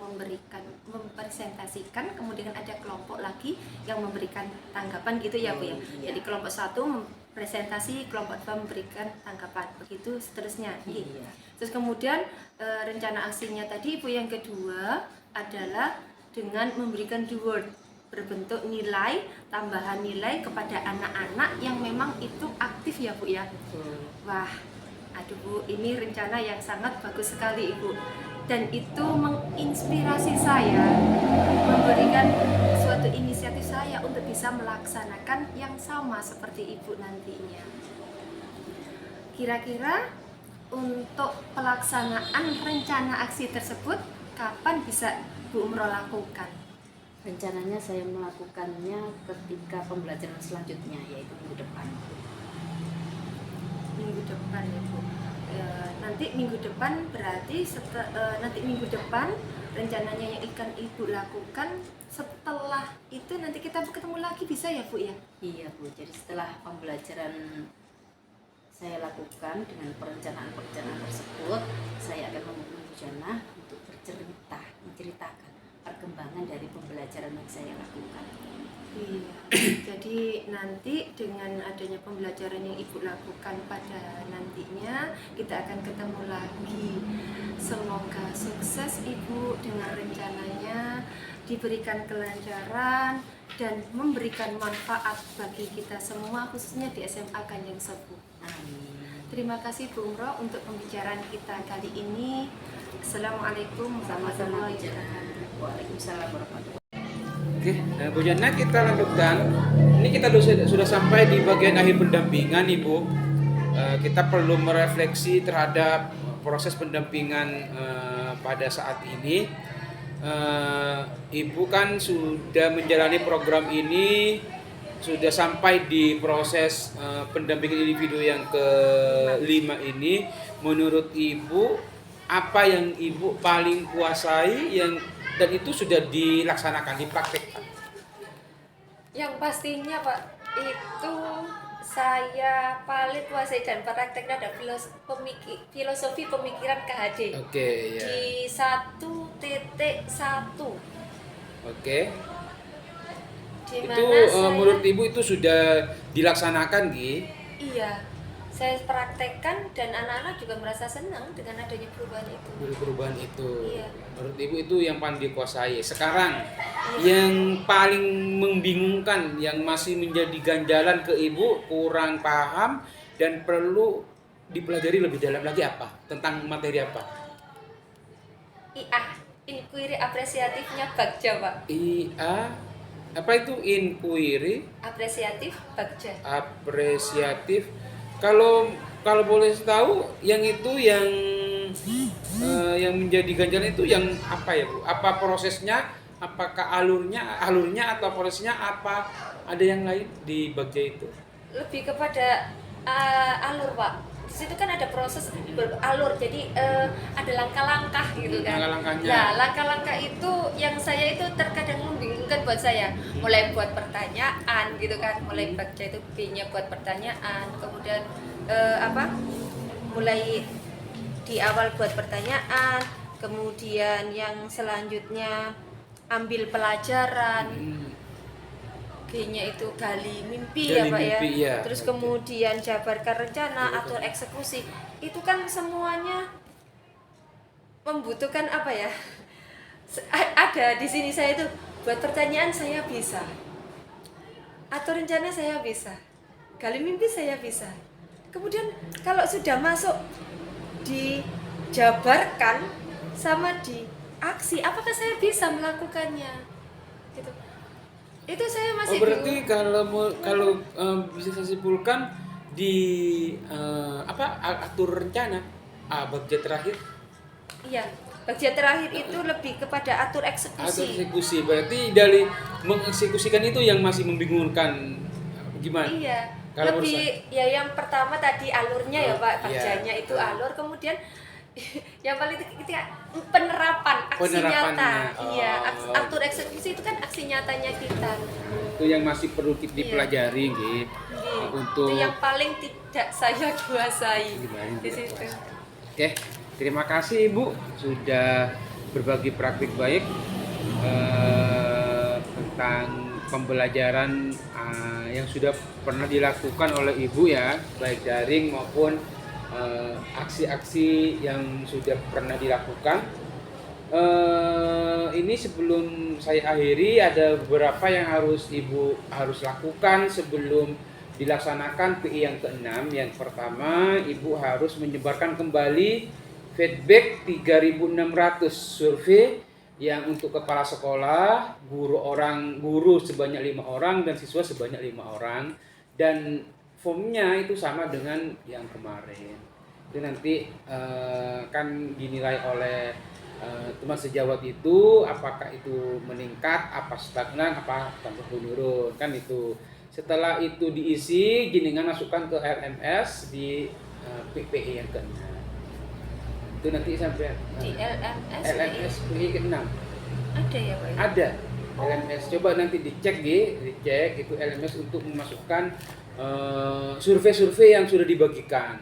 mempresentasikan, kemudian ada kelompok lagi yang memberikan tanggapan gitu ya Bu ya. Iya. Jadi kelompok 1 presentasi, kelompok 2 memberikan tanggapan, begitu seterusnya. Iya. Terus kemudian rencana aksinya tadi Ibu yang kedua adalah dengan memberikan reward berbentuk nilai, tambahan nilai kepada anak-anak yang memang itu aktif ya Bu ya. Wah, aduh Bu, ini rencana yang sangat bagus sekali Ibu. Dan itu menginspirasi saya, memberikan suatu inisiatif saya untuk bisa melaksanakan yang sama seperti Ibu nantinya. Kira-kira untuk pelaksanaan rencana aksi tersebut, kapan bisa Bu Umroh lakukan? Rencananya saya melakukannya ketika pembelajaran selanjutnya, yaitu minggu depan. Minggu depan ya Bu. Nanti minggu depan berarti nanti minggu depan rencananya yang akan Ibu lakukan. Setelah itu nanti kita ketemu lagi bisa ya Bu ya? Iya Bu, jadi setelah pembelajaran saya lakukan dengan perencanaan tersebut, saya akan menghubungi Bu Jannah untuk menceritakan perkembangan dari pembelajaran yang saya lakukan. Iya. Jadi nanti dengan adanya pembelajaran yang Ibu lakukan pada nantinya, kita akan ketemu lagi. Semoga sukses Ibu dengan rencananya, diberikan kelancaran dan memberikan manfaat bagi kita semua, khususnya di SMA Kanjeng Sepuh. Amin. Terima kasih Bu Umroh untuk pembicaraan kita kali ini. Assalamualaikum Sama-sama warahmatullahi Bu Jannah. wabarakatuh. Waalaikumsalam warahmatullahi. Oke, Bu Jannah, kita lanjutkan. Ini kita sudah sampai di bagian akhir pendampingan, Ibu. Kita perlu merefleksi terhadap proses pendampingan pada saat ini. Ibu kan sudah menjalani program ini sudah sampai di proses pendampingan individu yang kelima ini, menurut Ibu apa yang Ibu paling kuasai dan itu sudah dilaksanakan, dipraktekkan? Yang pastinya Pak, itu saya paling kuasai dan prakteknya ada filosofi pemikiran KHD. Oke, ya. Di 1.1. Oke. Dimana Itu menurut Ibu itu sudah dilaksanakan, Gi? Iya, saya praktekkan dan anak-anak juga merasa senang dengan adanya perubahan itu. Perubahan itu. Iya. Menurut Ibu itu yang paling dikuasai. Sekarang yang paling membingungkan, yang masih menjadi ganjalan ke Ibu, kurang paham dan perlu dipelajari lebih dalam lagi apa? Tentang materi apa? IA, inquiry apresiatifnya Bagja, Pak. IA apa itu? Inquiry Apresiatif Bagja. apresiatif. Kalau boleh tahu yang itu yang menjadi ganjalan itu yang apa ya, Bu? Apa prosesnya? Apakah alurnya atau prosesnya apa? Ada yang lain di Bagja itu? Lebih kepada alur, Pak. Di situ kan ada proses beralur, jadi ada langkah-langkah gitu kan. Langkah-langkahnya. Nah, langkah-langkah itu yang saya itu terkadang membingungkan buat saya. Mulai buat pertanyaan gitu kan, mulai Bagja itu B-nya buat pertanyaan, kemudian mulai di awal buat pertanyaan, kemudian yang selanjutnya ambil pelajaran. G-nya itu gali mimpi ya Pak ya. Ya. Terus kemudian jabarkan rencana atau eksekusi. Itu kan semuanya membutuhkan apa ya? Ada di sini saya itu buat pertanyaan saya bisa. Atur rencana saya bisa. Gali mimpi saya bisa. Kemudian kalau sudah masuk dijabarkan sama di aksi, apakah saya bisa melakukannya? Gitu. Itu saya masih berarti kalau bisa saya simpulkan di atur rencana Bagja terakhir. Iya, bagian terakhir itu lebih kepada atur eksekusi. Atur eksekusi berarti dari mengeksekusikan itu yang masih membingungkan gimana? Iya. Kalau lebih ya yang pertama tadi alurnya ya Pak, iya. Bagjanya itu alur, kemudian yang paling ketika penerapan aksi nyata. Iya, atur eksekusi itu kan aksi nyatanya kita. Itu yang masih perlu kita dipelajari gitu. Untuk itu yang paling tidak saya kuasai di situ. Oke, terima kasih Ibu sudah berbagi praktik baik tentang pembelajaran yang sudah pernah dilakukan oleh Ibu ya, baik daring maupun aksi-aksi yang sudah pernah dilakukan. Ini sebelum saya akhiri, ada beberapa yang Ibu harus lakukan sebelum dilaksanakan PI yang ke-6. Yang pertama, Ibu harus menyebarkan kembali feedback 3.600 survei yang untuk kepala sekolah, guru sebanyak 5 orang dan siswa sebanyak 5 orang, dan formnya itu sama dengan yang kemarin. Itu nanti kan dinilai oleh teman sejawat itu, apakah itu meningkat, apa stagnan, apa tambah menurun, kan itu. Setelah itu diisi, jenengan masukkan ke LMS di PPI yang ke-6. Itu nanti sampai di LMS PPI ke-6. Ada ya Pak? Ada. LMS, coba nanti dicek itu LMS untuk memasukkan survei-survei yang sudah dibagikan.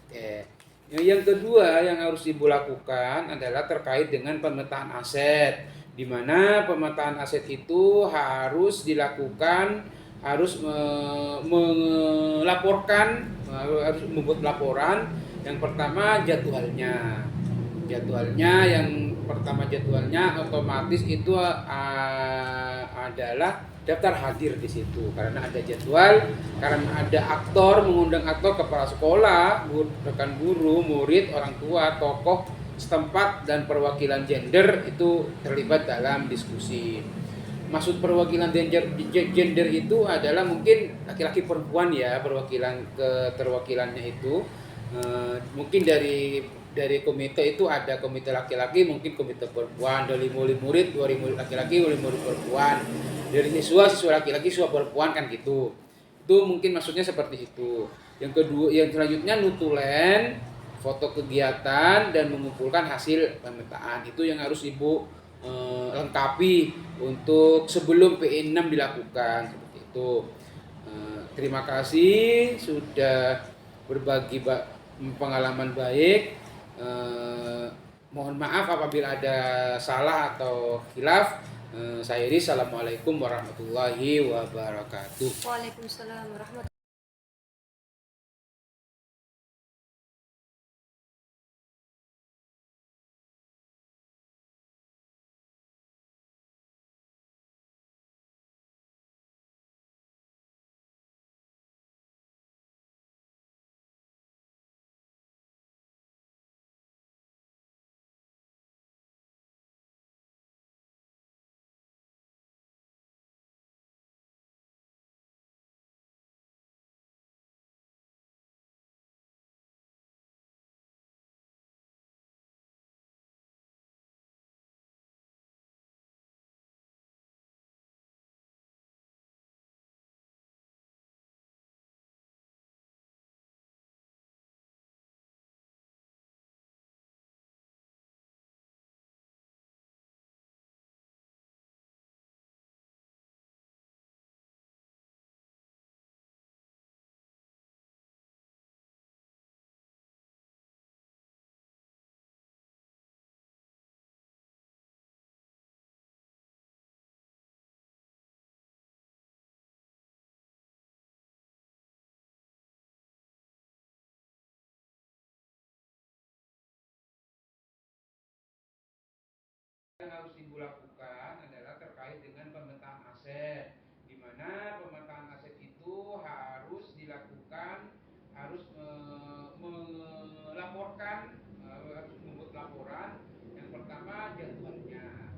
Oke. Yang kedua yang harus Ibu lakukan adalah terkait dengan pemetaan aset, di mana pemetaan aset itu harus dilakukan, harus melaporkan, harus membuat laporan. Yang pertama jadwalnya yang pertama otomatis itu adalah daftar hadir di situ, karena ada jadwal, karena ada aktor, mengundang aktor, kepala sekolah, rekan guru, murid, orang tua, tokoh setempat dan perwakilan gender itu terlibat dalam diskusi. Maksud perwakilan gender itu adalah mungkin laki-laki perempuan ya, keterwakilannya itu mungkin dari komite itu ada komite laki-laki, mungkin komite perempuan, dari murid 2 murid laki-laki, 2 murid perempuan. dari siswa laki-laki, siswa perempuan kan gitu. Itu mungkin maksudnya seperti itu. Yang kedua, yang selanjutnya nutulen foto kegiatan dan mengumpulkan hasil pemetaan. Itu yang harus Ibu lengkapi untuk sebelum PE6 dilakukan seperti itu. Terima kasih sudah berbagi pengalaman baik. Mohon maaf apabila ada salah atau khilaf. Saya Iris, Assalamualaikum warahmatullahi wabarakatuh. Waalaikumsalam warahmatullahi. Yang harus Ibu lakukan adalah terkait dengan pemetaan aset, di mana pemetaan aset itu harus dilakukan, harus melaporkan, harus membuat laporan. Yang pertama jadwalnya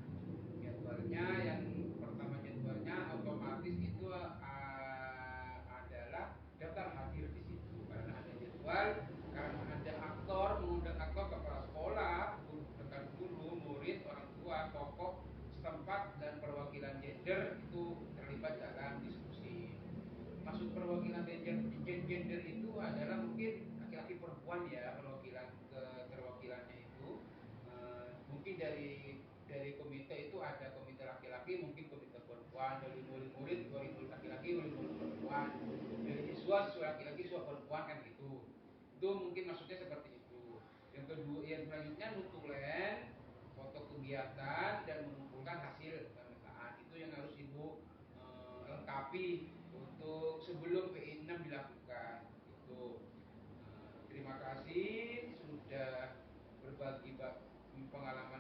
yang pertama jadwalnya otomatis itu adalah daftar hadir di situ karena ada jadwal, karena ada aktor, mengundang aktor, kepala sekolah, rekan guru, murid, orang tua, tokoh setempat dan perwakilan gender itu terlibat dalam diskusi. Maksud perwakilan gender itu adalah mungkin laki-laki perempuan ya, keterwakilannya itu mungkin dari komite itu ada komite laki-laki, mungkin komite perempuan, dari murid-murid laki-laki, murid-murid perempuan, dari siswa laki-laki, siswa perempuan kan gitu. Itu mungkin maksudnya seperti itu. Yang kedua, yang selanjutnya nutulen foto kegiatan dan mengumpulkan hasil pemetaan. Itu yang harus Ibu lengkapi untuk sebelum PI6 dilakukan. Itu. Terima kasih sudah berbagi pengalaman